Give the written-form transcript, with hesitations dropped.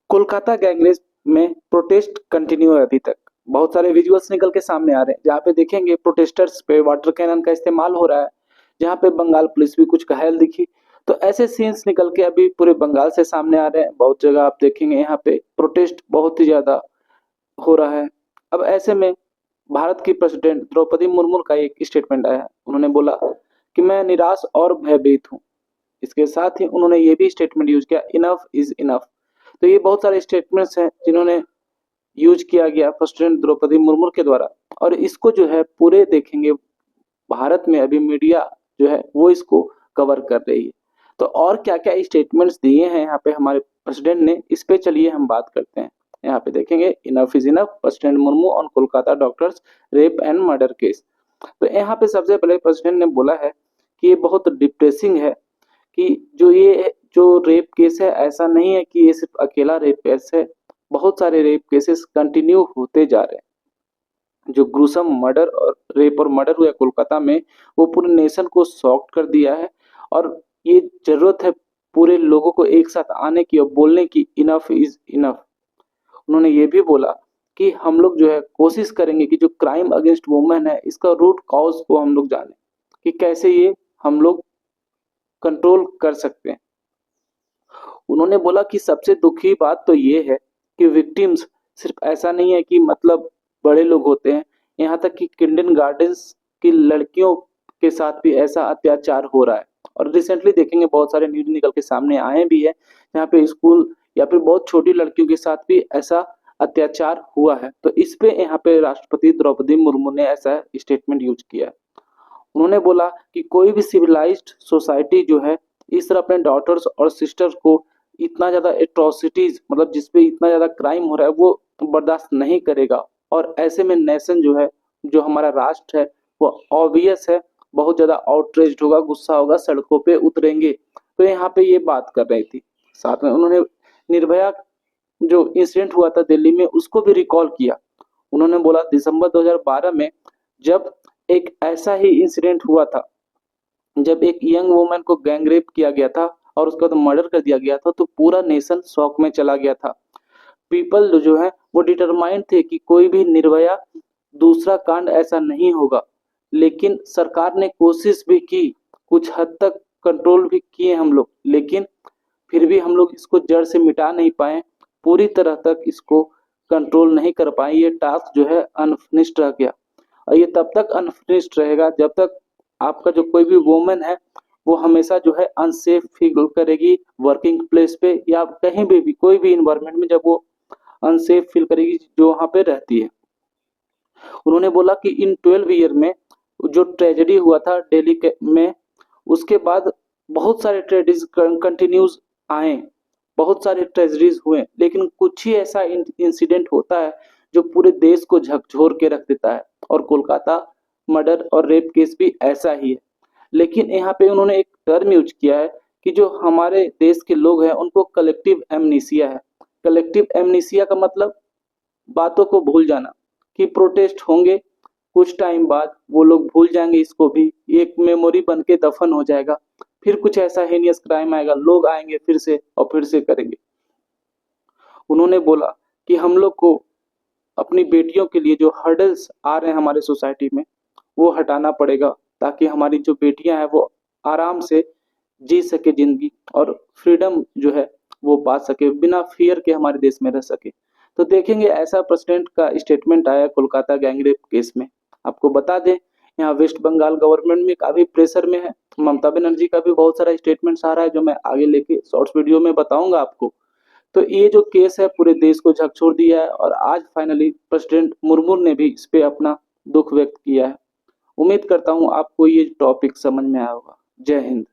Kolkata gangrape में protest continue है अभी तक। बहुत सारे विजुअल्स निकल के सामने आ रहे हैं जहाँ पे देखेंगे प्रोटेस्टर्स पे वाटर कैनन का इस्तेमाल हो रहा है, जहाँ पे बंगाल पुलिस भी कुछ घायल दिखी। तो ऐसे सीन्स निकल के अभी पूरे बंगाल से सामने आ रहे हैं। बहुत जगह आप देखेंगे यहाँ पे प्रोटेस्ट बहुत ही ज्यादा हो रहा है। अब ऐसे में भारत की प्रेसिडेंट द्रौपदी मुर्मू का एक स्टेटमेंट आया है। उन्होंने बोला कि मैं निराश और भयभीत हूँ। इसके साथ ही उन्होंने ये भी स्टेटमेंट यूज किया, इनफ इज इनफ। तो ये बहुत सारे स्टेटमेंट्स हैं जिन्होंने यूज किया गया प्रेसिडेंट द्रौपदी मुर्मू के द्वारा। और इसको जो है पूरे देखेंगे भारत में अभी मीडिया जो है वो इसको कवर कर रही है। तो और क्या क्या स्टेटमेंट्स दिए हैं यहाँ पे हमारे प्रेसिडेंट ने, इस पे चलिए हम बात करते हैं। यहाँ पे देखेंगे enough is enough, president Murmu on Kolkata doctors rape and murder case. तो यहाँ पे सबसे पहले प्रेसिडेंट ने बोला है कि ये बहुत डिप्रेसिंग है कि जो रेप केस है, ऐसा नहीं है कि ये सिर्फ अकेला रेप केस है, बहुत सारे रेप केसेस कंटिन्यू होते जा रहे हैं। जो ग्रुसम मर्डर और रेप और मर्डर हुआ कोलकाता में, वो पूरे नेशन को शॉक कर दिया है। और ये जरूरत है पूरे लोगों को एक साथ आने की और बोलने की, इनफ इज इनफ। उन्होंने ये भी बोला कि हम लोग जो है कोशिश करेंगे कि जो क्राइम अगेंस्ट वुमेन है, इसका रूट कॉज को हम लोग जाने कि कैसे ये हम लोग कंट्रोल कर सकते हैं। उन्होंने बोला कि सबसे दुखी बात तो ये है कि विक्टिम्स सिर्फ ऐसा नहीं है कि मतलब बड़े लोग होते हैं, यहाँ तक कि किंडर गार्डन्स की लड़कियों के साथ भी ऐसा अत्याचार हो रहा है। और रिसेंटली देखेंगे बहुत सारे न्यूज निकल के सामने आए भी है जहाँ पे स्कूल या फिर बहुत छोटी लड़कियों के साथ भी ऐसा अत्याचार हुआ है। तो इस पे यहाँ पे राष्ट्रपति द्रौपदी मुर्मू ने ऐसा स्टेटमेंट यूज किया है। उन्होंने बोला कि कोई भी सिविलाइज्ड सोसाइटी जो है इस तरह अपने डॉटर्स और सिस्टर्स को इतना ज्यादा एट्रोसिटीज, मतलब जिसपे इतना ज्यादा क्राइम हो रहा है, वो बर्दाश्त नहीं करेगा। और ऐसे में नेशन जो है, जो हमारा राष्ट्र है, वो ऑब्वियस है बहुत ज्यादा आउटरेज्ड होगा, गुस्सा होगा, सड़कों पे उतरेंगे। तो यहाँ पे ये बात कर रही थी। साथ में उन्होंने निर्भया जो इंसिडेंट हुआ था दिल्ली में, उसको भी रिकॉल किया। उन्होंने बोला दिसंबर 2012 में जब एक ऐसा ही इंसिडेंट हुआ था, जब एक यंग वुमन को गैंग रेप किया गया था और उसके बाद मर्डर कर दिया गया था, तो पूरा नेशन शॉक में चला गया था। पीपल जो है वो डिटरमाइंड थे कि कोई भी निर्भया दूसरा कांड ऐसा नहीं होगा। लेकिन सरकार ने कोशिश भी की, कुछ हद तक कंट्रोल भी किए हम लोग, लेकिन फिर भी हम लोग इसको जड़ से मिटा नहीं पाए, पूरी तरह तक इसको कंट्रोल नहीं कर पाए। ये टास्क जो है अनफिनिश्ड रह गया। और ये तब तक अनफिनिश्ड रहेगा जब तक आपका जो कोई भी वुमेन है वो हमेशा जो है अनसेफ फील करेगी वर्किंग प्लेस पे या कहीं भी कोई भी इन्वायरमेंट में, जब वो अनसेफ फील करेगी जो वहां पे रहती है। उन्होंने बोला कि इन 12 ईयर में जो ट्रेजेडी हुआ था दिल्ली में, उसके बाद बहुत सारे ट्रेजेडीज कंटिन्यूज आए, बहुत सारे ट्रेजेडीज हुए, लेकिन कुछ ही ऐसा इंसिडेंट होता है जो पूरे देश को झकझोर के रख देता है। और कोलकाता मर्डर और रेप केस भी ऐसा ही है। लेकिन यहाँ पे उन्होंने एक टर्म यूज किया है कि जो हमारे देश के लोग हैं उनको कलेक्टिव एमनीसिया है। कलेक्टिव एमनीसिया का मतलब बातों को भूल जाना, कि प्रोटेस्ट होंगे, कुछ टाइम बाद वो लोग भूल जाएंगे इसको भी, एक मेमोरी बन के दफन हो जाएगा। फिर कुछ ऐसा हेनियस क्राइम आएगा, लोग आएंगे फिर से और फिर से करेंगे। उन्होंने बोला कि हम लोग को अपनी बेटियों के लिए जो हर्डल्स आ रहे हैं हमारे सोसाइटी में, वो हटाना पड़ेगा, ताकि हमारी जो बेटियां हैं वो आराम से जी सके जिंदगी और फ्रीडम जो है वो पा सके, बिना फियर के हमारे देश में रह सके। तो देखेंगे ऐसा प्रेसिडेंट का स्टेटमेंट आया कोलकाता गैंगरेप केस में। आपको बता दें यहाँ वेस्ट बंगाल गवर्नमेंट में काफी प्रेशर में है। ममता बनर्जी का भी बहुत सारा स्टेटमेंट आ रहा है जो मैं आगे लेके शॉर्ट्स वीडियो में बताऊंगा आपको। तो ये जो केस है पूरे देश को झकझोर दिया है और आज फाइनली प्रेसिडेंट मुर्मू ने भी इस पे अपना दुख व्यक्त किया है। उम्मीद करता हूँ आपको ये टॉपिक समझ में आया होगा। जय हिंद।